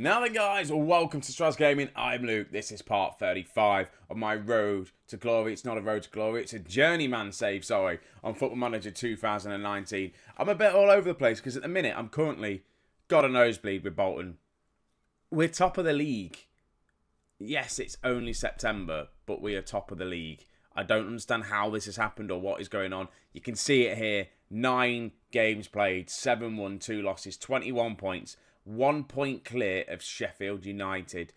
Now then guys, welcome to Strasz Gaming. I'm Luke. This is part 35 of my road to glory. It's not a road to glory, it's a journeyman save, sorry, on Football Manager 2019. I'm a bit all over the place because at the minute I'm currently got a nosebleed with Bolton. We're top of the league. Yes, it's only September, but we are top of the league. I don't understand how this has happened or what is going on. You can see it here. 9 games played, 7 won, 2 losses, 21 points. 1 point clear of Sheffield United.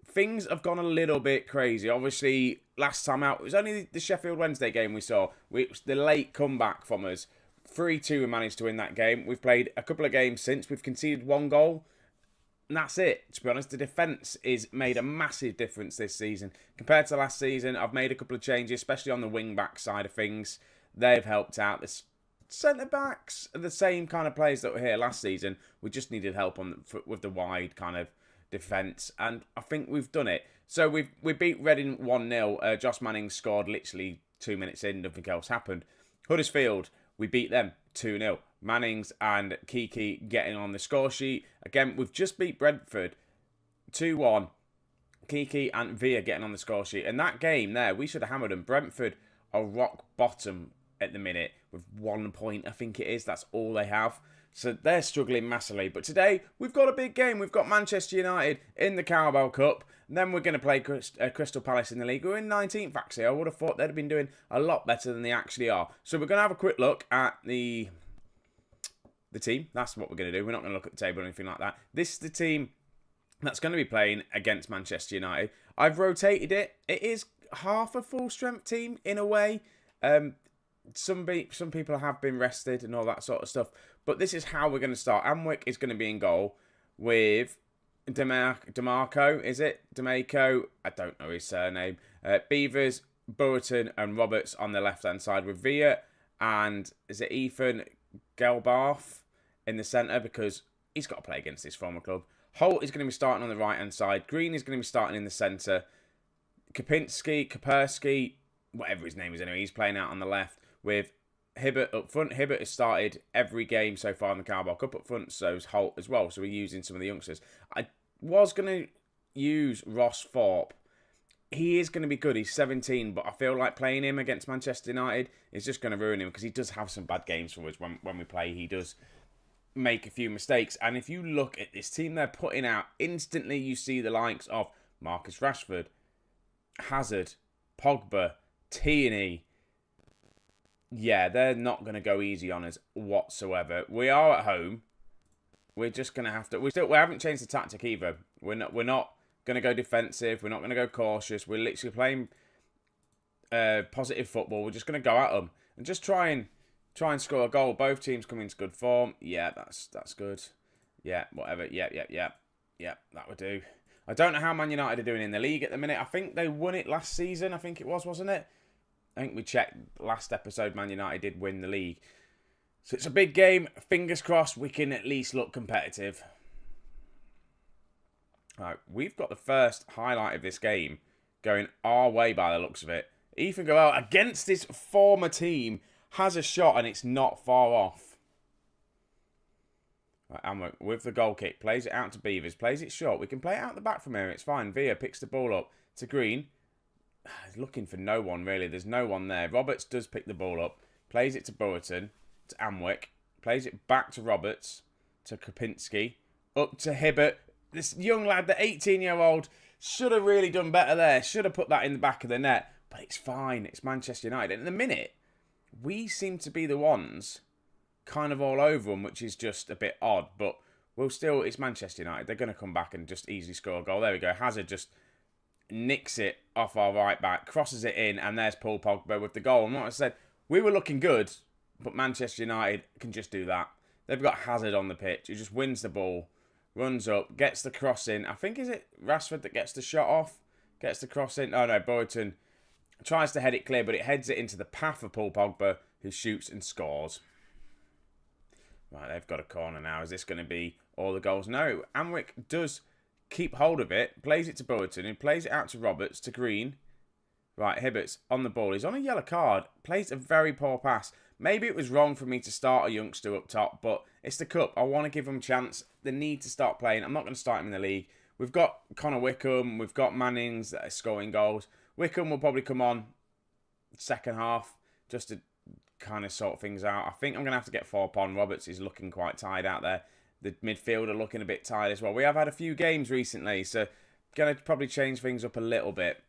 Things have gone a little bit crazy. Obviously, last time out, it was only the Sheffield Wednesday game we saw. It was the late comeback from us. 3-2 we managed to win that game. We've played a couple of games since. We've conceded 1 goal. And that's it. To be honest, the defence is made a massive difference this season. Compared to last season, I've made a couple of changes, especially on the wing-back side of things. They've helped out. This centre-backs are the same kind of players that were here last season. We just needed help with the wide kind of defence, and I think we've done it. So we beat Reading 1-0. Josh Manning scored literally 2 minutes in. Nothing else happened. Huddersfield, we beat them 2-0. Mannings and Kiki getting on the score sheet. Again, we've just beat Brentford 2-1. Kiki and Villa getting on the score sheet. And that game there, we should have hammered them. Brentford are rock bottom at the minute with 1 point, I think it is. That's all they have. So they're struggling massively. But today, we've got a big game. We've got Manchester United in the Carabao Cup. And then we're going to play Crystal Palace in the league. We're in 19th, actually. I would have thought they'd have been doing a lot better than they actually are. So we're going to have a quick look at the team. That's what we're going to do. We're not going to look at the table or anything like that. This is the team that's going to be playing against Manchester United. I've rotated it. It is half a full-strength team in a way. Some people have been rested and all that sort of stuff. But this is how we're going to start. Amwick is going to be in goal with DeMarco, is it? DeMarco, I don't know his surname. Beavers, Burton and Roberts on the left-hand side with Villa. And is it Ethan Gelbarth in the centre because he's got to play against this former club. Holt is going to be starting on the right-hand side. Green is going to be starting in the centre. Kapersky, whatever his name is anyway, he's playing out on the left with Hibbert up front. Hibbert has started every game so far in the Carabao Cup up front, so is Holt as well. So we're using some of the youngsters. I was going to use Ross Thorpe. He is going to be good. He's 17, but I feel like playing him against Manchester United is just going to ruin him because he does have some bad games for us when we play. He does make a few mistakes. And if you look at this team they're putting out, instantly you see the likes of Marcus Rashford, Hazard, Pogba, Tierney. Yeah, they're not going to go easy on us whatsoever. We are at home. We're just going to have to... We haven't changed the tactic either. We're not going to go defensive. We're not going to go cautious. We're literally playing positive football. We're just going to go at them and just try and score a goal. Both teams come into good form. Yeah, that's good. Yeah, whatever. Yeah, that would do. I don't know how Man United are doing in the league at the minute. I think they won it last season. I think it was, wasn't it? I think we checked last episode. Man United did win the league. So it's a big game. Fingers crossed we can at least look competitive. Right, we've got the first highlight of this game going our way by the looks of it. Ethan go out against this former team, has a shot and it's not far off. Right, and with the goal kick, plays it out to Beavers, plays it short. We can play it out the back from here, it's fine. Villa picks the ball up to Green. He's looking for no one really, there's no one there. Roberts does pick the ball up, plays it to Burton, to Amwick, plays it back to Roberts, to Kapinski, up to Hibbert. This young lad, the 18-year-old, should have really done better there. Should have put that in the back of the net. But it's fine. It's Manchester United. And in the minute, we seem to be the ones kind of all over them, which is just a bit odd. But we'll still, it's Manchester United. They're going to come back and just easily score a goal. There we go. Hazard just nicks it off our right back, crosses it in, and there's Paul Pogba with the goal. And like I said, we were looking good, but Manchester United can just do that. They've got Hazard on the pitch. He just wins the ball. Runs up, gets the cross in. I think, is it Rashford that gets the shot off? Gets the cross in. Oh, no, Burton tries to head it clear, but it heads it into the path of Paul Pogba, who shoots and scores. Right, they've got a corner now. Is this going to be all the goals? No, Amwick does keep hold of it, plays it to Burton, and plays it out to Roberts, to Green. Right, Hibbert's on the ball. He's on a yellow card. Plays a very poor pass. Maybe it was wrong for me to start a youngster up top, but it's the cup. I want to give them a chance. They need to start playing. I'm not going to start him in the league. We've got Connor Wickham. We've got Mannings that are scoring goals. Wickham will probably come on second half just to kind of sort things out. I think I'm going to have to get Thorpe on. Roberts is looking quite tired out there. The midfield are looking a bit tired as well. We have had a few games recently, so going to probably change things up a little bit.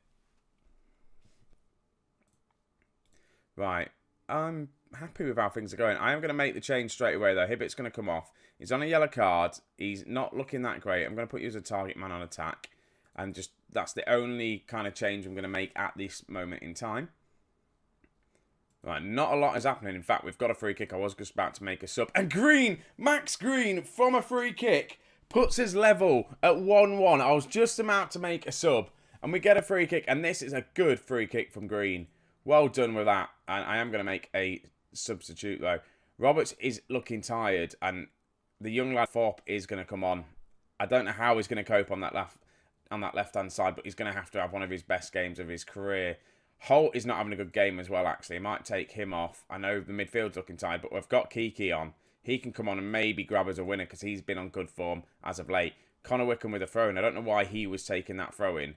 Right, I'm happy with how things are going. I am going to make the change straight away, though. Hibbert's going to come off. He's on a yellow card. He's not looking that great. I'm going to put you as a target man on attack. And just that's the only kind of change I'm going to make at this moment in time. Right, not a lot is happening. In fact, we've got a free kick. I was just about to make a sub. And Green, Max Green, from a free kick, puts his level at 1-1. I was just about to make a sub. And we get a free kick. And this is a good free kick from Green. Well done with that. And I am going to make a substitute, though. Roberts is looking tired. And the young lad Thorpe is going to come on. I don't know how he's going to cope on that left-hand side. But he's going to have one of his best games of his career. Holt is not having a good game as well, actually. I might take him off. I know the midfield's looking tired, but we've got Kiki on. He can come on and maybe grab as a winner because he's been on good form as of late. Connor Wickham with a throw-in. I don't know why he was taking that throw-in.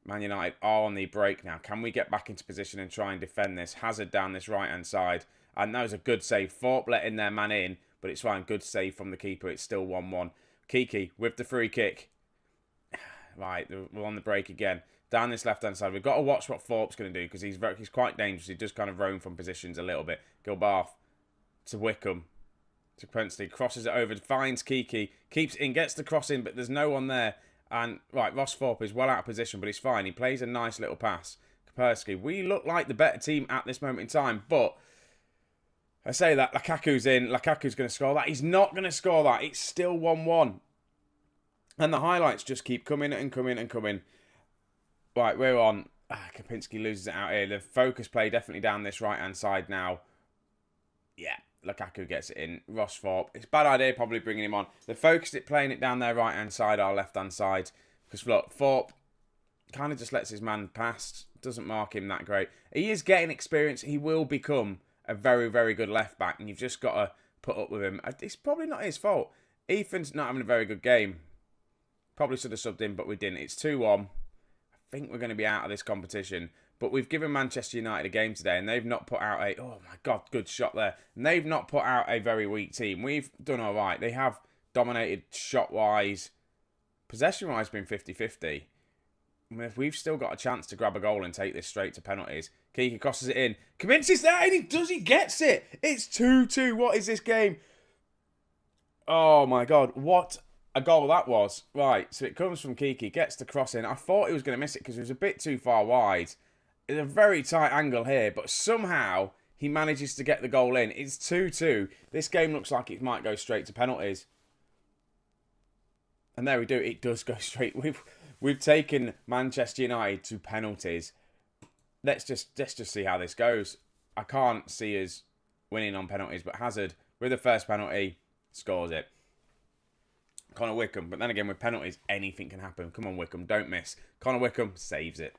Man United are on the break now. Can we get back into position and try and defend this? Hazard down this right-hand side. And that was a good save. Thorpe letting their man in, but it's fine. Good save from the keeper. It's still 1-1. Kiki with the free kick. Right, we're on the break again. Down this left-hand side. We've got to watch what Thorpe's going to do because he's quite dangerous. He does kind of roam from positions a little bit. Gilbarth to Wickham. To Quensley. Crosses it over. Finds Kiki. Keeps it in. Gets the cross in, but there's no one there. And, right, Ross Thorpe is well out of position, but he's fine. He plays a nice little pass. Kaspersky. We look like the better team at this moment in time, but I say that. Lukaku's in. Lukaku's going to score that. He's not going to score that. It's still 1-1. And the highlights just keep coming and coming and coming. Right, we're on. Kapinski loses it out here. The focus play definitely down this right-hand side now. Yeah, Lukaku gets it in. Ross Thorpe. It's a bad idea probably bringing him on. They focused it playing it down their right-hand side, our left-hand side. Because, look, Thorpe kind of just lets his man pass. Doesn't mark him that great. He is getting experience. He will become a very, very good left-back. And you've just got to put up with him. It's probably not his fault. Ethan's not having a very good game. Probably should have subbed in, but we didn't. It's 2-1. I think we're going to be out of this competition. But we've given Manchester United a game today, and they've not put out a... Oh, my God, good shot there. And they've not put out a very weak team. We've done all right. They have dominated shot-wise. Possession-wise, been 50-50. I mean, if we've still got a chance to grab a goal and take this straight to penalties. Kiki crosses it in. Kaminski's there, and he gets it. It's 2-2. What is this game? Oh, my God. What a goal that was. Right, so it comes from Kiki, gets the cross in. I thought he was going to miss it because it was a bit too far wide. It's a very tight angle here, but somehow he manages to get the goal in. It's 2-2. This game looks like it might go straight to penalties. And there we do. It does go straight. We've taken Manchester United to penalties. Let's just see how this goes. I can't see us winning on penalties, but Hazard, with the first penalty, scores it. Connor Wickham, but then again with penalties, anything can happen. Come on, Wickham, don't miss. Connor Wickham saves it.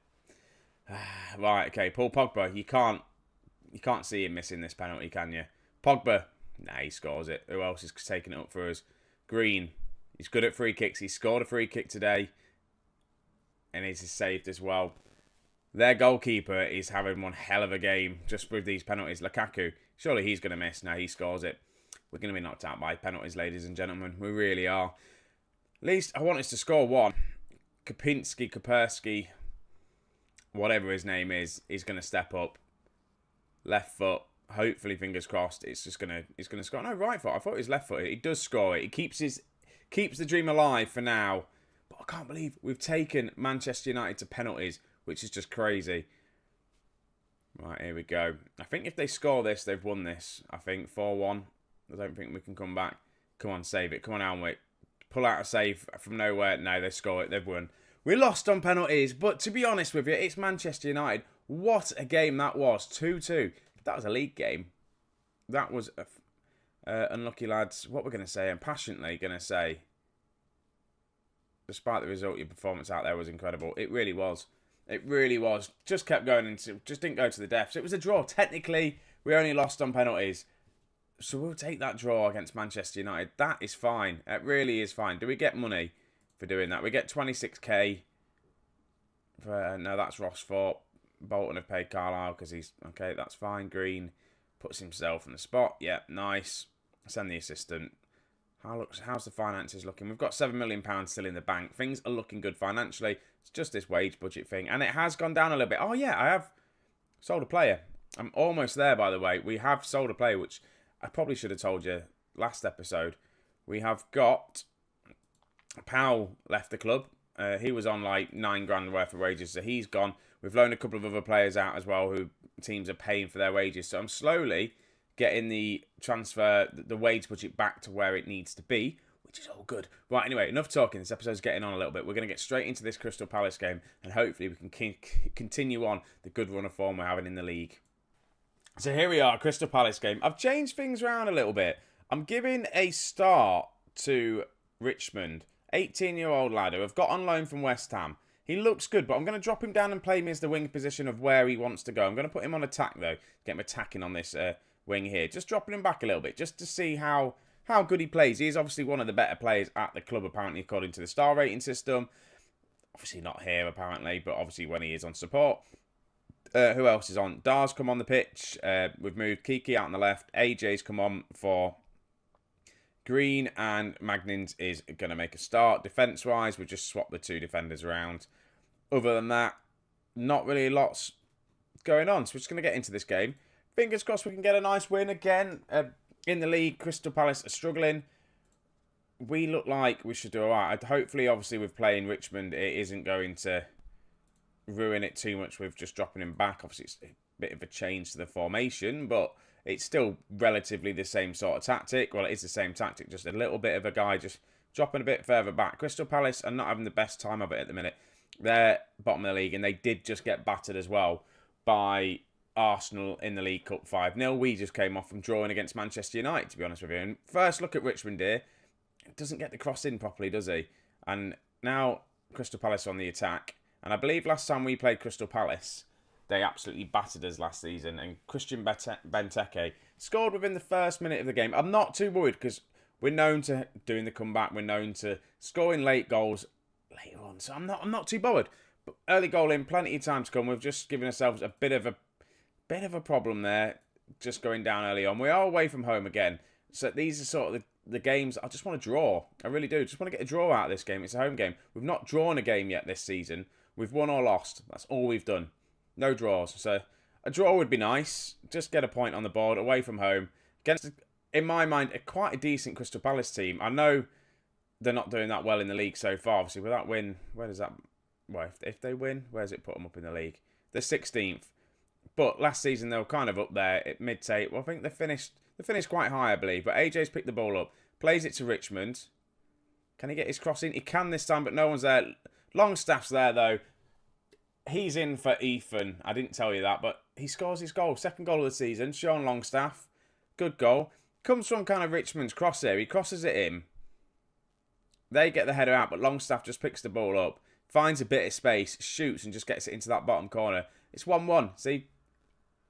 Right, okay, Paul Pogba, you can't see him missing this penalty, can you? Pogba, nah, he scores it. Who else is taking it up for us? Green, he's good at free kicks. He scored a free kick today, and he's saved as well. Their goalkeeper is having one hell of a game just with these penalties. Lukaku, surely he's going to miss. No, he scores it. We're going to be knocked out by penalties, ladies and gentlemen. We really are. At least I want us to score one. Kaspersky, whatever his name is going to step up. Left foot. Hopefully, fingers crossed, he's going to score. No, right foot. I thought it was left foot. He does score it. He keeps the dream alive for now. But I can't believe we've taken Manchester United to penalties, which is just crazy. Right, here we go. I think if they score this, they've won this. I think 4-1. I don't think we can come back. Come on, save it. Come on, Alnwick. Pull out a save from nowhere. No, they score it. They've won. We lost on penalties, but to be honest with you, it's Manchester United. What a game that was. 2-2. That was a league game. That was unlucky, lads. What we're going to say, I'm passionately going to say, despite the result, your performance out there was incredible. It really was. It really was. Just kept going into, just didn't go to the death. So it was a draw. Technically, we only lost on penalties. So we'll take that draw against Manchester United. That is fine. It really is fine. Do we get money for doing that? We get 26k. No, that's Rosford. Bolton have paid Carlisle because he's... Okay, that's fine. Green puts himself on the spot. Yep, nice. Send the assistant. How's the finances looking? We've got £7 million still in the bank. Things are looking good financially. It's just this wage budget thing. And it has gone down a little bit. Oh, yeah, I have sold a player. I'm almost there, by the way. We have sold a player, which I probably should have told you last episode. We have got... Powell left the club. He was on like £9,000 worth of wages, so he's gone. We've loaned a couple of other players out as well who teams are paying for their wages. So I'm slowly getting the wage budget back to where it needs to be, which is all good. Right, anyway, enough talking. This episode's getting on a little bit. We're going to get straight into this Crystal Palace game, and hopefully we can continue on the good run of form we're having in the league. So here we are, Crystal Palace game. I've changed things around a little bit. I'm giving a start to Richmond, 18-year-old lad who I've got on loan from West Ham. He looks good, but I'm going to drop him down and play him as the wing position of where he wants to go. I'm going to put him on attack, though. Get him attacking on this wing here. Just dropping him back a little bit, just to see how good he plays. He is obviously one of the better players at the club, apparently, according to the star rating system. Obviously not here, apparently, but obviously when he is on support. Who else is on? Dar's come on the pitch. We've moved Kiki out on the left. AJ's come on for Green, and Magnins is going to make a start. Defence-wise, we've just swapped the two defenders around. Other than that, not really lots going on. So we're just going to get into this game. Fingers crossed we can get a nice win again. In the league, Crystal Palace are struggling. We look like we should do all right. Hopefully, obviously, with playing Richmond, it isn't going to ruin it too much with just dropping him back. Obviously, it's a bit of a change to the formation, but it's still relatively the same sort of tactic. Well, it is the same tactic, just a little bit of a guy just dropping a bit further back. Crystal Palace are not having the best time of it at the minute. They're bottom of the league, and they did just get battered as well by Arsenal in the League Cup 5-0. We just came off from drawing against Manchester United, to be honest with you. And first look at Richmond here. Doesn't get the cross in properly, does he? And now Crystal Palace on the attack. And I believe last time we played Crystal Palace, they absolutely battered us last season. And Christian Benteke scored within the first minute of the game. I'm not too worried because we're known to doing the comeback. We're known to scoring late goals later on. So I'm not too bothered. But early goal in, plenty of time to come. We've just given ourselves a bit of a problem there, just going down early on. We are away from home again. So these are sort of the games I just want to draw. I really do. Just want to get a draw out of this game. It's a home game. We've not drawn a game yet this season. We've won or lost. That's all we've done. No draws. So a draw would be nice. Just get a point on the board away from home. Against, in my mind, quite a decent Crystal Palace team. I know they're not doing that well in the league so far. Obviously, with that win, where does that... Well, if they win, where does it put them up in the league? They're 16th. But last season, they were kind of up there at mid-table. Well, I think they finished quite high, I believe. But AJ's picked the ball up. Plays it to Richmond. Can he get his cross in? He can this time, but no one's there. Longstaff's there, though. He's in for Ethan. I didn't tell you that, but he scores his goal. Second goal of the season. Sean Longstaff. Good goal. Comes from kind of Richmond's cross here. He crosses it in. They get the header out, but Longstaff just picks the ball up. Finds a bit of space. Shoots and just gets it into that bottom corner. It's 1-1. See,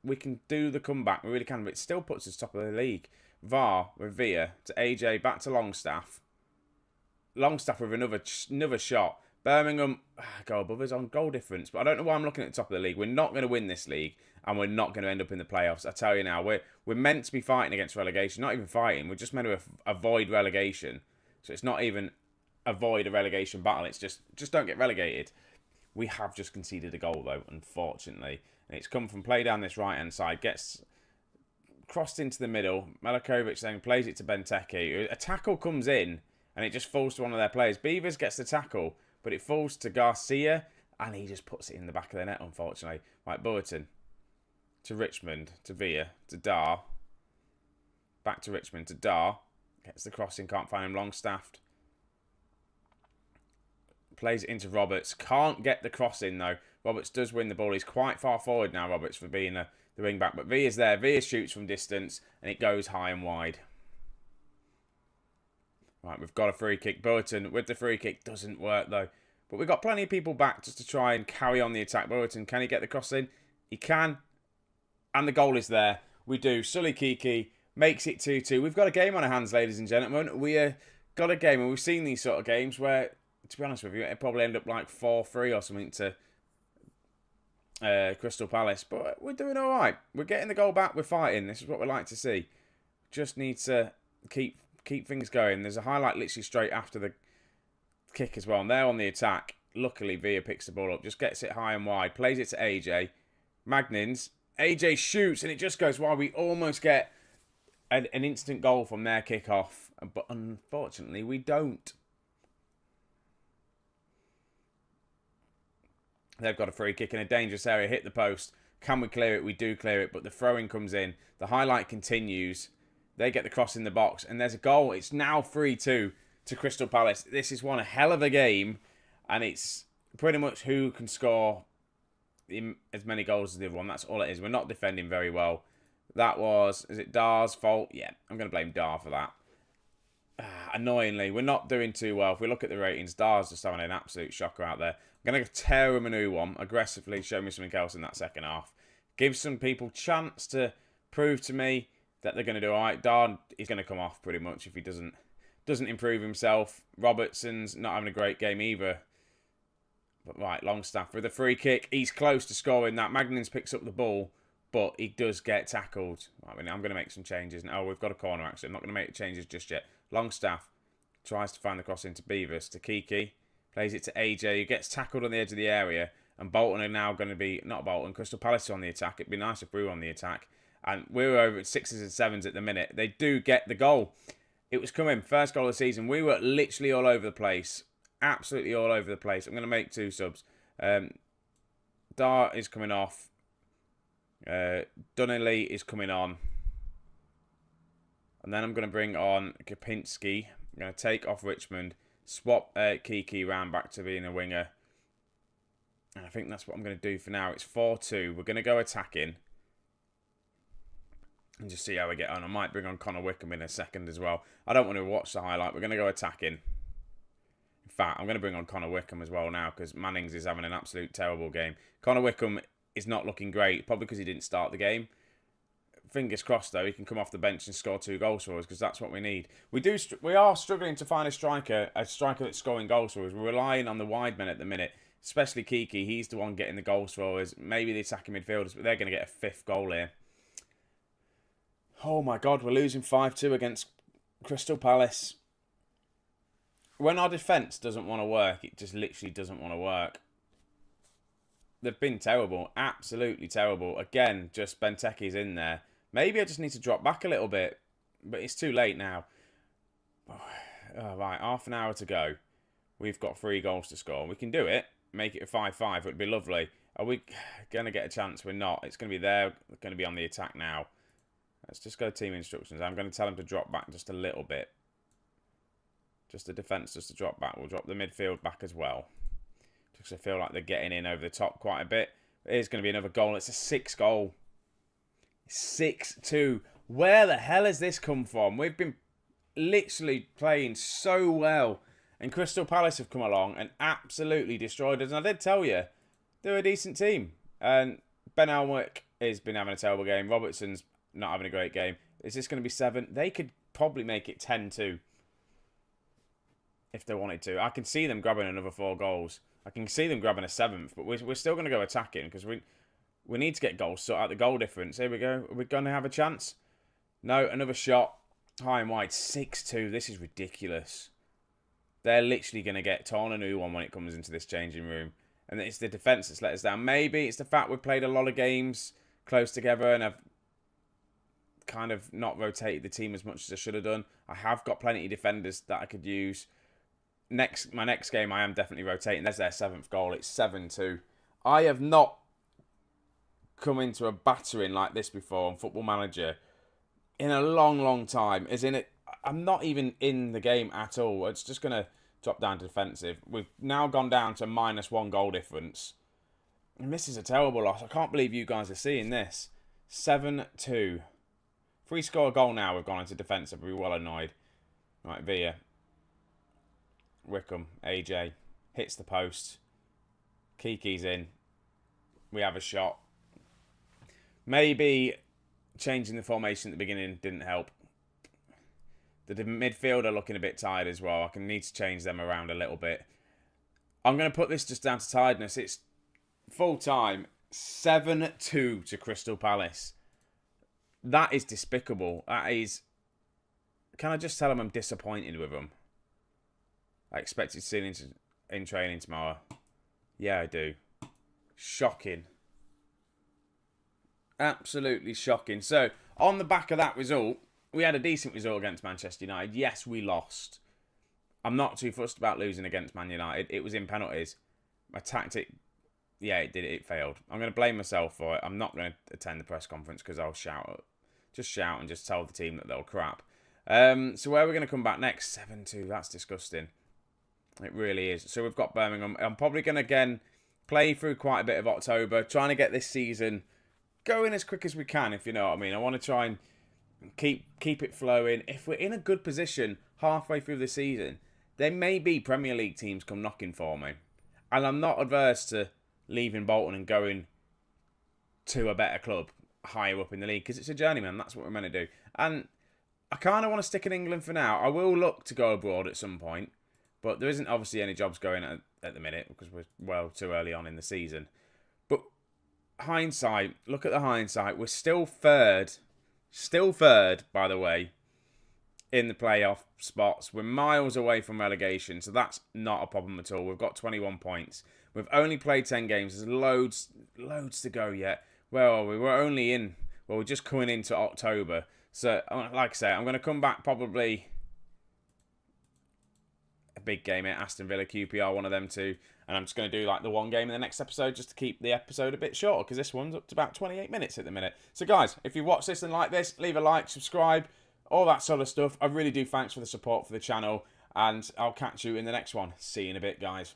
we can do the comeback. We really can, but it still puts us top of the league. VAR with Villa to AJ. Back to Longstaff. Longstaff with another shot. Birmingham go above us on goal difference. But I don't know why I'm looking at the top of the league. We're not going to win this league. And we're not going to end up in the playoffs. I tell you now, we're meant to be fighting against relegation. Not even fighting. We're just meant to avoid relegation. So it's not even avoid a relegation battle. It's just don't get relegated. We have just conceded a goal, though, unfortunately. And it's come from play down this right-hand side. Gets crossed into the middle. Malikovic then plays it to Benteke. A tackle comes in, and it just falls to one of their players. Beavers gets the tackle, but it falls to Garcia, and he just puts it in the back of the net, unfortunately. Right, Burton to Richmond, to Villa, to Dar. Back to Richmond, to Dar. Gets the crossing, can't find him. Longstaffed. Plays it into Roberts. Can't get the cross in, though. Roberts does win the ball. He's quite far forward now, Roberts, for being the wing back. But Villa's there. Villa shoots from distance, and it goes high and wide. Right, we've got a free kick. Burton with the free kick. Doesn't work, though. But we've got plenty of people back just to try and carry on the attack. Burton, can he get the cross in? He can. And the goal is there. We do. Sully Kiki makes it 2-2. We've got a game on our hands, ladies and gentlemen. We got a game, and we've seen these sort of games where, to be honest with you, it probably end up like 4-3 or something to Crystal Palace. But we're doing all right. We're getting the goal back. We're fighting. This is what we like to see. Just need to keep things going. There's a highlight literally straight after the kick as well. And they're on the attack. Luckily, Villa picks the ball up. Just gets it high and wide. Plays it to AJ. Magnins. AJ shoots and it just goes wide. We almost get an instant goal from their kick-off. But unfortunately, we don't. They've got a free kick in a dangerous area. Hit the post. Can we clear it? We do clear it. But the throw-in comes in. The highlight continues. They get the cross in the box. And there's a goal. It's now 3-2 to Crystal Palace. This is one hell of a game. And it's pretty much who can score as many goals as the other one. That's all it is. We're not defending very well. That was, is it Dar's fault? Yeah, I'm going to blame Dar for that. Annoyingly, we're not doing too well. If we look at the ratings, Dar's just having an absolute shocker out there. I'm going to tear him a new one. Aggressively show me something else in that second half. Give some people chance to prove to me that they're going to do all right. Dar is going to come off pretty much if he doesn't improve himself. Robertson's not having a great game either. But right, Longstaff with a free kick. He's close to scoring that. Magnins picks up the ball, but he does get tackled. I mean, I'm going to make some changes. Oh, we've got a corner, actually. I'm not going to make changes just yet. Longstaff tries to find the cross into Beavers to Kiki. Plays it to AJ, who gets tackled on the edge of the area. And Bolton are now going to be, not Bolton, Crystal Palace on the attack. It'd be nice if we were on the attack. And we're over at 6s and 7s at the minute. They do get the goal. It was coming. First goal of the season. We were literally all over the place. Absolutely all over the place. I'm going to make 2 subs. Dar is coming off. Dunnelly is coming on. And then I'm going to bring on Kapinski. I'm going to take off Richmond. Swap Kiki round back to being a winger. And I think that's what I'm going to do for now. It's 4-2. We're going to go attacking. And just see how we get on. I might bring on Connor Wickham in a second as well. I don't want to watch the highlight. We're going to go attacking. In fact, I'm going to bring on Connor Wickham as well now because Mannings is having an absolute terrible game. Connor Wickham is not looking great, probably because he didn't start the game. Fingers crossed, though, he can come off the bench and score 2 goals for us because that's what we need. We are struggling to find a striker that's scoring goals for us. We're relying on the wide men at the minute, especially Kiki. He's the one getting the goals for us. Maybe the attacking midfielders, but they're going to get a 5th goal here. Oh, my God, we're losing 5-2 against Crystal Palace. When our defence doesn't want to work, it just literally doesn't want to work. They've been terrible. Absolutely terrible. Again, just Benteke's in there. Maybe I just need to drop back a little bit. But it's too late now. Oh, right, half an hour to go. We've got 3 goals to score. We can do it. Make it a 5-5. It would be lovely. Are we going to get a chance? We're not. It's going to be there. We're going to be on the attack now. Let's just go team instructions. I'm going to tell him to drop back just a little bit. Just the defence just to drop back. We'll drop the midfield back as well. Just I feel like they're getting in over the top quite a bit. Here's going to be another goal. It's a 6 goal. 6-2. Where the hell has this come from? We've been literally playing so well. And Crystal Palace have come along and absolutely destroyed us. And I did tell you, they're a decent team. And Ben Alnwick has been having a terrible game. Robertson's not having a great game. Is this going to be 7? They could probably make it 10-2. If they wanted to. I can see them grabbing another 4 goals. I can see them grabbing a 7th, but we're still going to go attacking because we need to get goals, sort out the goal difference. Here we go. Are we going to have a chance? No, another shot. High and wide. 6-2. This is ridiculous. They're literally going to get torn a new one when it comes into this changing room. And it's the defence that's let us down. Maybe it's the fact we've played a lot of games close together and I've kind of not rotated the team as much as I should have done. I have got plenty of defenders that I could use. My next game, I am definitely rotating. There's their 7th goal. It's 7-2. I have not come into a battering like this before on Football Manager in a long, long time. As in, I'm not even in the game at all. It's just going to drop down to defensive. We've now gone down to -1 goal difference. And this is a terrible loss. I can't believe you guys are seeing this. 7-2. If we score a goal now, we've gone into defensive. We'll be well annoyed. Right, Villa. Wickham, AJ. hits the post. Kiki's in. We have a shot. Maybe changing the formation at the beginning didn't help. The midfield are looking a bit tired as well. I can need to change them around a little bit. I'm going to put this just down to tiredness. It's full time. 7-2 to Crystal Palace. That is despicable. That is... Can I just tell them I'm disappointed with them? I expected to see him in training tomorrow. Yeah, I do. Shocking. Absolutely shocking. So, on the back of that result, we had a decent result against Manchester United. Yes, we lost. I'm not too fussed about losing against Man United. It was in penalties. My tactic, yeah, it failed. I'm going to blame myself for it. I'm not going to attend the press conference because I'll shout and just tell the team that they're crap. So where are we going to come back next? 7-2. That's disgusting. It really is. So we've got Birmingham. I'm probably going to, again, play through quite a bit of October, trying to get this season going as quick as we can, if you know what I mean. I want to try and keep it flowing. If we're in a good position halfway through the season, there may be Premier League teams come knocking for me. And I'm not adverse to leaving Bolton and going to a better club higher up in the league because it's a journeyman. That's what we're meant to do. And I kind of want to stick in England for now. I will look to go abroad at some point. But there isn't obviously any jobs going at the minute because we're well too early on in the season. But hindsight, look at the hindsight. We're still third, by the way, in the playoff spots. We're miles away from relegation, so that's not a problem at all. We've got 21 points. We've only played 10 games. There's loads to go yet. Where are we? We're just coming into October. So, like I say, I'm going to come back probably a big game at Aston Villa, QPR, one of them two. And I'm just going to do like the one game in the next episode just to keep the episode a bit shorter because this one's up to about 28 minutes at the minute. So guys, if you watch this and like this, leave a like, subscribe, all that sort of stuff. I really do thanks for the support for the channel and I'll catch you in the next one. See you in a bit, guys.